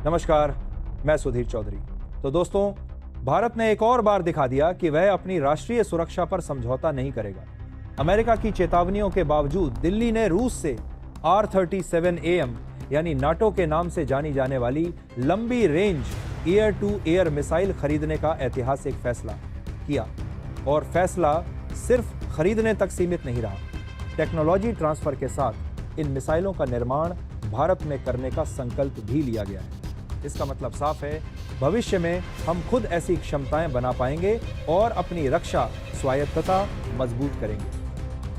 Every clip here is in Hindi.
नमस्कार, मैं सुधीर चौधरी। तो दोस्तों, भारत ने एक और बार दिखा दिया कि वह अपनी राष्ट्रीय सुरक्षा पर समझौता नहीं करेगा। अमेरिका की चेतावनियों के बावजूद दिल्ली ने रूस से R-37AM यानी नाटो के नाम से जानी जाने वाली लंबी range air to air missile खरीदने का ऐतिहासिक फैसला किया। और फैसला सिर्फ खरीदने तक सीमित नहीं रहा, टेक्नोलॉजी ट्रांसफर के साथ इन मिसाइलों का निर्माण भारत में करने का संकल्प भी लिया गया है। इसका मतलब साफ है, भविष्य में हम खुद ऐसी क्षमताएं बना पाएंगे और अपनी रक्षा स्वायत्तता मजबूत करेंगे।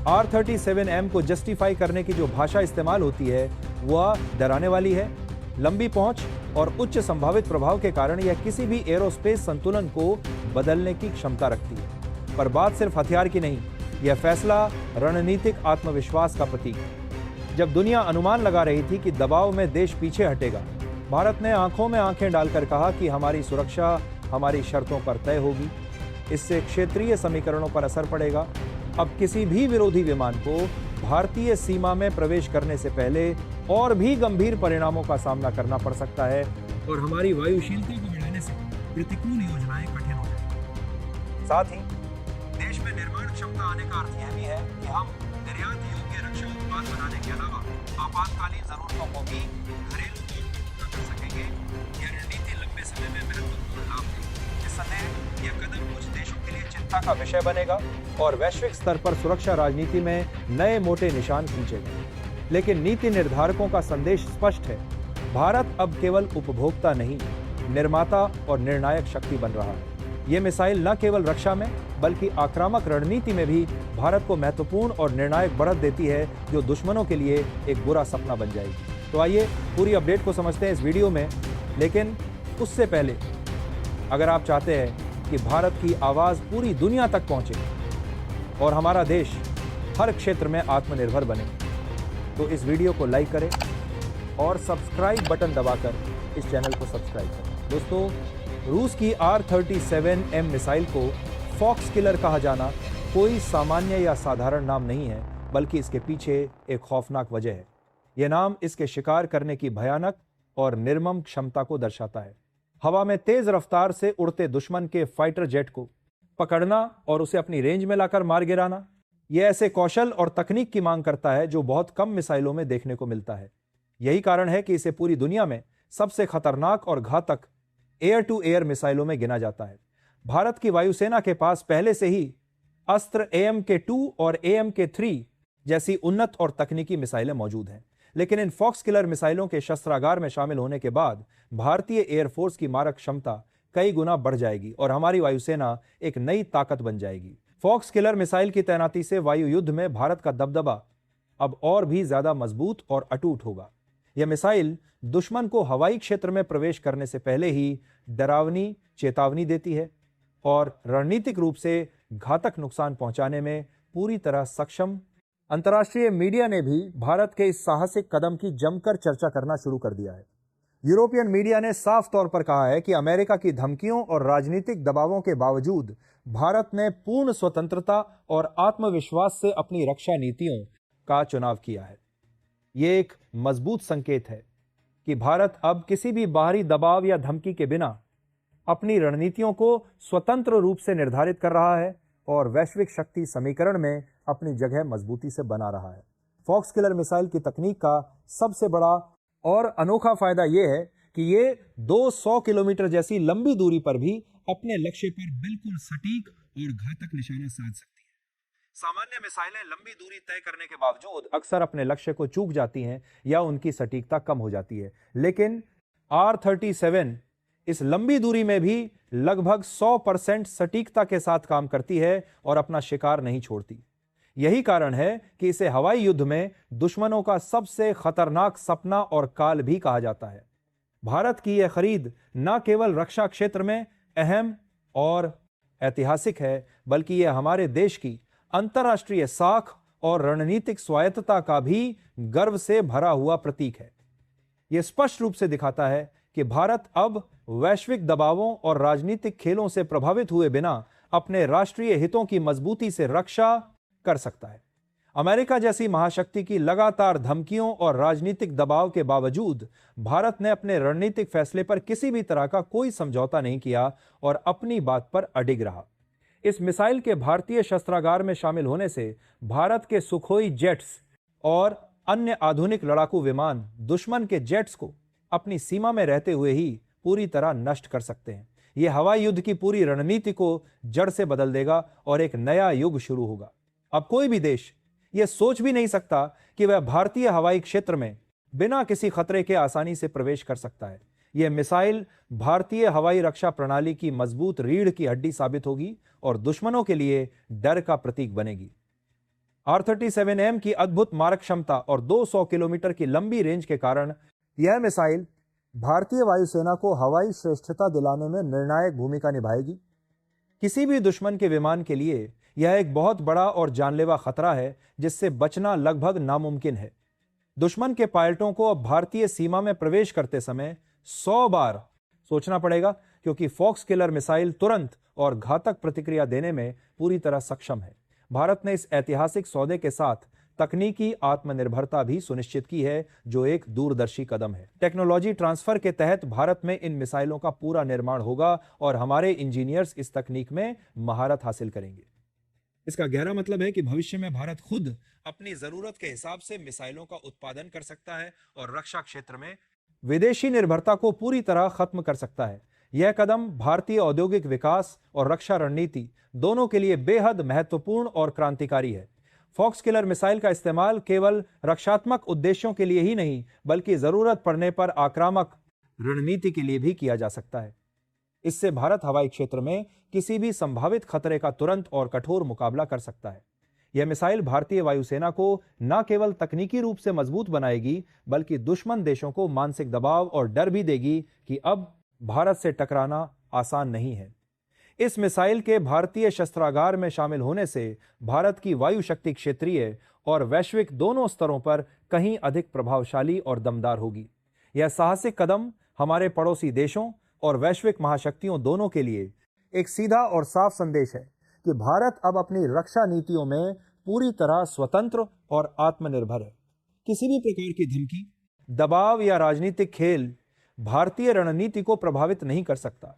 R-37M को जस्टिफाई करने की जो भाषा इस्तेमाल होती है वह डराने वाली है। लंबी पहुंच और उच्च संभावित प्रभाव के कारण यह किसी भी एरोस्पेस संतुलन को बदलने की क्षमता रखती है। पर बात सिर्फ हथियार की नहीं, यह फैसला रणनीतिक आत्मविश्वास का प्रतीक है। जब दुनिया अनुमान लगा रही थी कि दबाव में देश पीछे हटेगा, भारत ने आंखों में आंखें डालकर कहा कि हमारी सुरक्षा हमारी शर्तों पर तय होगी। इससे क्षेत्रीय समीकरणों पर असर पड़ेगा। अब किसी भी विरोधी विमान को भारतीय सीमा में प्रवेश करने से पहले और भी गंभीर परिणामों का सामना करना पड़ सकता है और हमारी वायुशीलता को बढ़ाने से प्रतिकूल योजनाएं कठिन हो जाएंगी। साथ ही देश में निर्माण क्षमता आने का अर्थ यह भी है कि हम निर्यात योग्य रक्षा उत्पाद बनाने के अलावा आपातकालीन जरूरतों को भी घरेलू तौर पर पूरा कर सकेंगे। यह रणनीति लंबे समय में महत्वपूर्ण लाभ देगी। निस्संदेह यह कदम कुछ देशों के लिए चिंता का विषय बनेगा और वैश्विक स्तर पर सुरक्षा राजनीति में नए मोटे निशान खींचेगा। लेकिन नीति निर्धारकों का संदेश स्पष्ट है, भारत अब केवल उपभोक्ता नहीं, निर्माता और निर्णायक शक्ति बन रहा है। ये मिसाइल न केवल रक्षा में बल्कि आक्रामक रणनीति में भी भारत को महत्वपूर्ण और निर्णायक बढ़त देती है, जो दुश्मनों के लिए एक बुरा सपना बन जाएगी। तो आइए पूरी अपडेट को समझते हैं इस वीडियो में। लेकिन उससे पहले, अगर आप चाहते हैं कि भारत की आवाज़ पूरी दुनिया तक पहुंचे और हमारा देश हर क्षेत्र में आत्मनिर्भर बने, तो इस वीडियो को लाइक करें और सब्सक्राइब बटन दबाकर इस चैनल को सब्सक्राइब करें। दोस्तों, रूस की R-37M मिसाइल को फॉक्स किलर कहा जाना कोई सामान्य या साधारण नाम नहीं है, बल्कि इसके पीछे एक खौफनाक वजह है। यह नाम इसके शिकार करने की भयानक और निर्मम क्षमता को दर्शाता है। हवा में तेज रफ्तार से उड़ते दुश्मन के फाइटर जेट को पकड़ना और उसे अपनी रेंज में लाकर मार गिराना, यह ऐसे कौशल और तकनीक की मांग करता है जो बहुत कम मिसाइलों में देखने को मिलता है। यही कारण है कि इसे पूरी दुनिया में सबसे खतरनाक और घातक एयर टू एयर मिसाइलों में गिना जाता है। भारत की वायुसेना के पास पहले से ही अस्त्र AMK-2 और AMK-3 जैसी उन्नत और तकनीकी मिसाइलें मौजूद हैं। लेकिन इन फॉक्स किलर मिसाइलों के शस्त्रागार में शामिल होने के बाद भारतीय एयरफोर्स की मारक क्षमता कई गुना बढ़ जाएगी और हमारी वायुसेना एक नई ताकत बन जाएगी। फॉक्स किलर मिसाइल की तैनाती से वायु युद्ध में भारत का दबदबा अब और भी ज्यादा मजबूत और अटूट होगा। यह मिसाइल दुश्मन को हवाई क्षेत्र में प्रवेश करने से पहले ही डरावनी चेतावनी देती है और रणनीतिक रूप से घातक नुकसान पहुंचाने में पूरी तरह सक्षम। अंतर्राष्ट्रीय मीडिया ने भी भारत के इस साहसिक कदम की जमकर चर्चा करना शुरू कर दिया है। यूरोपियन मीडिया ने साफ तौर पर कहा है कि अमेरिका की धमकियों और राजनीतिक दबावों के बावजूद भारत ने पूर्ण स्वतंत्रता और आत्मविश्वास से अपनी रक्षा नीतियों का चुनाव किया है। यह एक मजबूत संकेत है कि भारत अब किसी भी बाहरी दबाव या धमकी के बिना अपनी रणनीतियों को स्वतंत्र रूप से निर्धारित कर रहा है और वैश्विक शक्ति समीकरण में अपनी जगह मजबूती से बना रहा है। फॉक्स किलर मिसाइल की तकनीक का सबसे बड़ा और अनोखा फायदा यह है कि ये 200 किलोमीटर जैसी लंबी दूरी पर भी अपने लक्ष्य पर बिल्कुल सटीक और घातक निशाना साध सकती है। सामान्य मिसाइलें लंबी दूरी तय करने के बावजूद अक्सर अपने लक्ष्य को चूक जाती हैं या उनकी सटीकता कम हो जाती है, लेकिन R-37 इस लंबी दूरी में भी लगभग 100% सटीकता के साथ काम करती है और अपना शिकार नहीं छोड़ती। यही कारण है कि इसे हवाई युद्ध में दुश्मनों का सबसे खतरनाक सपना और काल भी कहा जाता है। भारत की यह खरीद न केवल रक्षा क्षेत्र में अहम और ऐतिहासिक है, बल्कि यह हमारे देश की अंतर्राष्ट्रीय साख और रणनीतिक स्वायत्तता का भी गर्व से भरा हुआ प्रतीक है। यह स्पष्ट रूप से दिखाता है कि भारत अब वैश्विक दबावों और राजनीतिक खेलों से प्रभावित हुए बिना अपने राष्ट्रीय हितों की मजबूती से रक्षा कर सकता है। अमेरिका जैसी महाशक्ति की लगातार धमकियों और राजनीतिक दबाव के बावजूद भारत ने अपने रणनीतिक फैसले पर किसी भी तरह का कोई समझौता नहीं किया और अपनी बात पर अडिग रहा। इस मिसाइल के भारतीय शस्त्रागार में शामिल होने से भारत के सुखोई जेट्स और अन्य आधुनिक लड़ाकू विमान दुश्मन के जेट्स को अपनी सीमा में रहते हुए ही पूरी तरह नष्ट कर सकते हैं। यह हवाई युद्ध की पूरी रणनीति को जड़ से बदल देगा और एक नया युग शुरू होगा। अब कोई भी देश यह सोच भी नहीं सकता कि वह भारतीय हवाई क्षेत्र में बिना किसी खतरे के आसानी से प्रवेश कर सकता है। यह मिसाइल भारतीय हवाई रक्षा प्रणाली की मजबूत रीढ़ की हड्डी साबित होगी और दुश्मनों के लिए डर का प्रतीक बनेगी। R-37M की अद्भुत मारक क्षमता और 200 किलोमीटर की लंबी रेंज के कारण यह मिसाइल भारतीय वायुसेना को हवाई श्रेष्ठता दिलाने में निर्णायक भूमिका निभाएगी। किसी भी दुश्मन के विमान के लिए यह एक बहुत बड़ा और जानलेवा खतरा है जिससे बचना लगभग नामुमकिन है। दुश्मन के पायलटों को अब भारतीय सीमा में प्रवेश करते समय 100 बार सोचना पड़ेगा, क्योंकि फॉक्स किलर मिसाइल तुरंत और घातक प्रतिक्रिया देने में पूरी तरह सक्षम है। भारत ने इस ऐतिहासिक सौदे के साथ तकनीकी आत्मनिर्भरता भी सुनिश्चित की है, जो एक दूरदर्शी कदम है। टेक्नोलॉजी ट्रांसफर के तहत भारत में इन मिसाइलों का पूरा निर्माण होगा और हमारे इंजीनियर्स इस तकनीक में महारत हासिल करेंगे। इसका गहरा मतलब है कि भविष्य में भारत खुद अपनी जरूरत के हिसाब से मिसाइलों का उत्पादन कर सकता है और रक्षा क्षेत्र में विदेशी निर्भरता को पूरी तरह खत्म कर सकता है। यह कदम भारतीय औद्योगिक विकास और रक्षा रणनीति दोनों के लिए बेहद महत्वपूर्ण और क्रांतिकारी है। फॉक्स किलर मिसाइल का इस्तेमाल केवल रक्षात्मक उद्देश्यों के लिए ही नहीं, बल्कि जरूरत पड़ने पर आक्रामक रणनीति के लिए भी किया जा सकता है। इससे भारत हवाई क्षेत्र में किसी भी संभावित खतरे का तुरंत और कठोर मुकाबला कर सकता है। यह मिसाइल भारतीय वायुसेना को न केवल तकनीकी रूप से मजबूत बनाएगी, बल्कि दुश्मन देशों को मानसिक दबाव और डर भी देगी कि अब भारत से टकराना आसान नहीं है। इस मिसाइल के भारतीय शस्त्रागार में शामिल होने से भारत की वायु शक्ति क्षेत्रीय और वैश्विक दोनों स्तरों पर कहीं अधिक प्रभावशाली और दमदार होगी। यह साहसिक कदम हमारे पड़ोसी देशों और वैश्विक महाशक्तियों दोनों के लिए एक सीधा और साफ संदेश है कि भारत अब अपनी रक्षा नीतियों में पूरी तरह स्वतंत्र और आत्मनिर्भर है। किसी भी प्रकार की धमकी, दबाव या राजनीतिक खेल भारतीय रणनीति को प्रभावित नहीं कर सकता।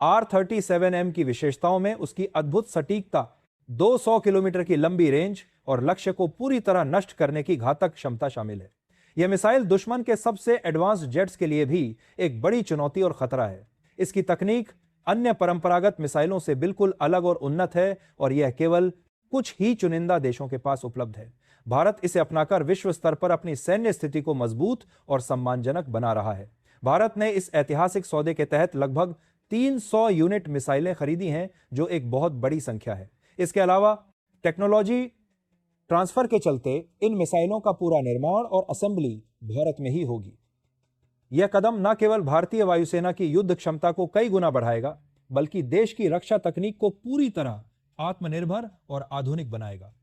R-37M की विशेषताओं में उसकी अद्भुत सटीकता, 200 किलोमीटर की लंबी रेंज और लक्ष्य को पूरी तरह नष्ट करने की घातक क्षमता शामिल है। यह मिसाइल दुश्मन के सबसे एडवांस्ड जेट्स के लिए भी एक बड़ी चुनौती और खतरा है। इसकी तकनीक अन्य परंपरागत मिसाइलों से बिल्कुल अलग और उन्नत है और यह केवल कुछ ही चुनिंदा देशों के पास उपलब्ध है। भारत इसे अपनाकर विश्व स्तर पर अपनी सैन्य स्थिति को मजबूत और सम्मानजनक बना रहा है। भारत ने इस ऐतिहासिक सौदे के तहत लगभग 300 यूनिट मिसाइलें खरीदी हैं, जो एक बहुत बड़ी संख्या है। इसके अलावा टेक्नोलॉजी ट्रांसफर के चलते इन मिसाइलों का पूरा निर्माण और असेंबली भारत में ही होगी। यह कदम न केवल भारतीय वायुसेना की युद्ध क्षमता को कई गुना बढ़ाएगा, बल्कि देश की रक्षा तकनीक को पूरी तरह आत्मनिर्भर और आधुनिक बनाएगा।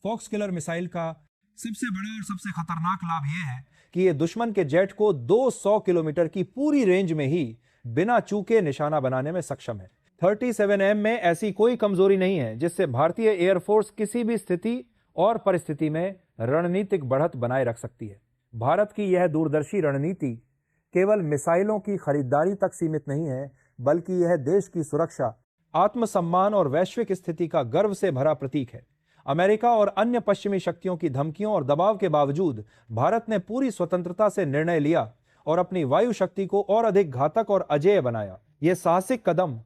फॉक्स किलर मिसाइल का सबसे बड़ा और सबसे खतरनाक लाभ यह है कि यह दुश्मन के जेट को 200 किलोमीटर की पूरी रेंज में ही बिना चूके निशाना बनाने में सक्षम है। 37M में ऐसी कोई कमजोरी नहीं है जिससे भारतीय एयरफोर्स किसी भी स्थिति और परिस्थिति में रणनीतिक बढ़त बनाए रख सकती है। भारत की यह दूरदर्शी रणनीति केवल मिसाइलों की खरीदारी तक सीमित नहीं है, बल्कि यह देश की सुरक्षा, आत्मसम्मान और वैश्विक स्थिति का गर्व से भरा प्रतीक है। अमेरिका और अन्य पश्चिमी शक्तियों की धमकियों और दबाव के बावजूद भारत ने पूरी स्वतंत्रता से निर्णय लिया और अपनी वायु शक्ति को और अधिक घातक और अजेय बनाया। यह साहसिक कदम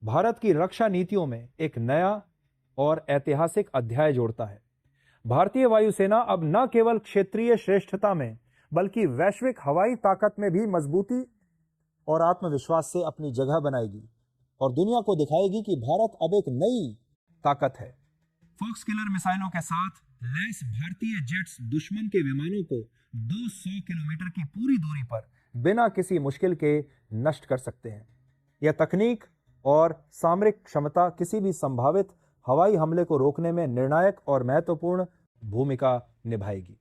भारत की रक्षा नीतियों में एक नया और ऐतिहासिक अध्याय जोड़ता है। भारतीय वायुसेना अब न केवल क्षेत्रीय श्रेष्ठता में, बल्कि वैश्विक हवाई ताकत में भी मजबूती और आत्मविश्वास से अपनी जगह बनाएगी और दुनिया को दिखाएगी कि भारत अब एक नई ताकत है। फॉक्स किलर मिसाइलों के साथ लैस भारतीय जेट्स दुश्मन के विमानों को 200 किलोमीटर की पूरी दूरी पर बिना किसी मुश्किल के नष्ट कर सकते हैं। यह तकनीक और सामरिक क्षमता किसी भी संभावित हवाई हमले को रोकने में निर्णायक और महत्वपूर्ण भूमिका निभाएगी।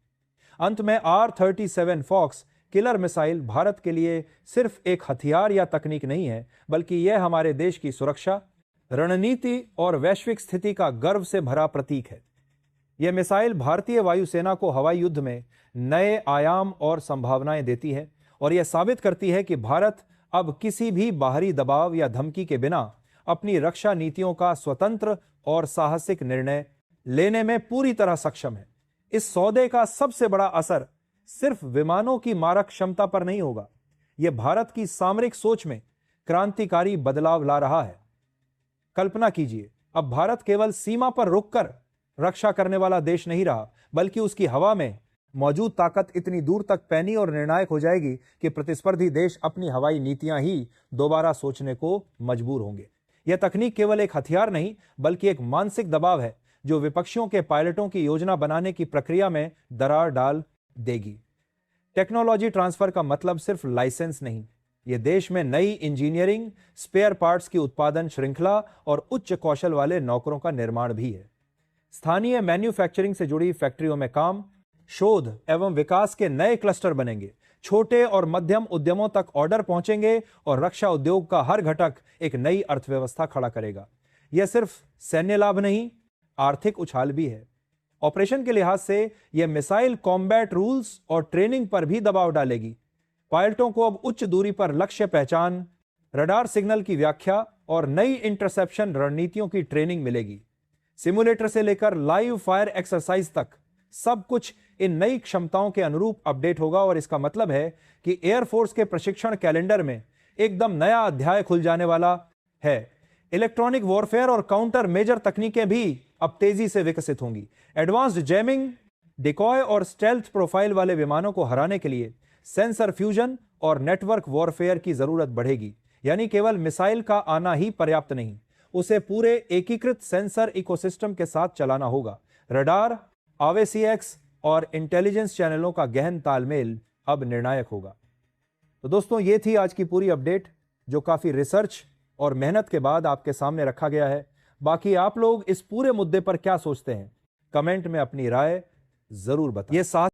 अंत में R-37 fox killer missile Bharat के लिए सिर्फ एक हथियार या तकनीक नहीं है, बल्कि यह हमारे देश की सुरक्षा, रणनीति और वैश्विक स्थिति का गर्व से भरा प्रतीक है। यह मिसाइल भारतीय वायुसेना को हवाई युद्ध में नए आयाम और संभावनाएं देती है और यह साबित करती है कि भारत अब किसी भी बाहरी दबाव या धमकी के बिना अपनी रक्षा नीतियों का स्वतंत्र और साहसिक निर्णय लेने में पूरी तरह सक्षम है। इस सौदे का सबसे बड़ा असर सिर्फ विमानों की मारक क्षमता पर नहीं होगा, यह भारत की सामरिक सोच में क्रांतिकारी बदलाव ला रहा है। कल्पना कीजिए, अब भारत केवल सीमा पर रुककर रक्षा करने वाला देश नहीं रहा, बल्कि उसकी हवा में मौजूद ताकत इतनी दूर तक पैनी और निर्णायक हो जाएगी कि प्रतिस्पर्धी देश अपनी हवाई नीतियां ही दोबारा सोचने को मजबूर होंगे। यह तकनीक केवल एक हथियार नहीं, बल्कि एक मानसिक दबाव है जो विपक्षियों के पायलटों की योजना बनाने की प्रक्रिया में दरार डाल देगी। टेक्नोलॉजी ट्रांसफर का मतलब सिर्फ लाइसेंस नहीं, यह देश में नई इंजीनियरिंग, स्पेयर पार्ट्स की उत्पादन श्रृंखला और उच्च कौशल वाले नौकरों का निर्माण भी है। स्थानीय मैन्युफैक्चरिंग से जुड़ी फैक्ट्रियों में काम, शोध एवं विकास के नए क्लस्टर बनेंगे, छोटे और मध्यम उद्यमों तक ऑर्डर पहुंचेंगे और रक्षा उद्योग का हर घटक एक नई अर्थव्यवस्था खड़ा करेगा। यह सिर्फ सैन्य लाभ नहीं, आर्थिक उछाल भी है। ऑपरेशन के लिहाज से यह मिसाइल कॉम्बैट रूल्स और ट्रेनिंग पर भी दबाव डालेगी। पायलटों को अब उच्च दूरी पर लक्ष्य पहचान, रडार सिग्नल की व्याख्या और नई इंटरसेप्शन रणनीतियों की ट्रेनिंग मिलेगी। सिमुलेटर से लेकर लाइव फायर एक्सरसाइज तक सब कुछ इन नई क्षमताओं के अनुरूप अपडेट होगा और इसका मतलब है कि एयरफोर्स के प्रशिक्षण कैलेंडर में एकदम नया अध्याय खुल जाने वाला है। इलेक्ट्रॉनिक वॉरफेयर और काउंटर मेजर तकनीकें भी अब तेजी से विकसित होंगी। एडवांस्ड जैमिंग, डिकॉय और स्टेल्थ प्रोफाइल वाले विमानों को हराने के लिए सेंसर फ्यूजन और नेटवर्क वॉरफेयर की जरूरत बढ़ेगी। यानी केवल मिसाइल का आना ही पर्याप्त नहीं, उसे पूरे एकीकृत सेंसर इकोसिस्टम के साथ चलाना होगा। रडार, AWACS और इंटेलिजेंस चैनलों का गहन तालमेल अब निर्णायक होगा। तो दोस्तों, ये थी आज की पूरी अपडेट जो काफी रिसर्च और मेहनत के बाद आपके सामने रखा गया है। बाकी आप लोग इस पूरे मुद्दे पर क्या सोचते हैं, कमेंट में अपनी राय जरूर बताएं। ये साथ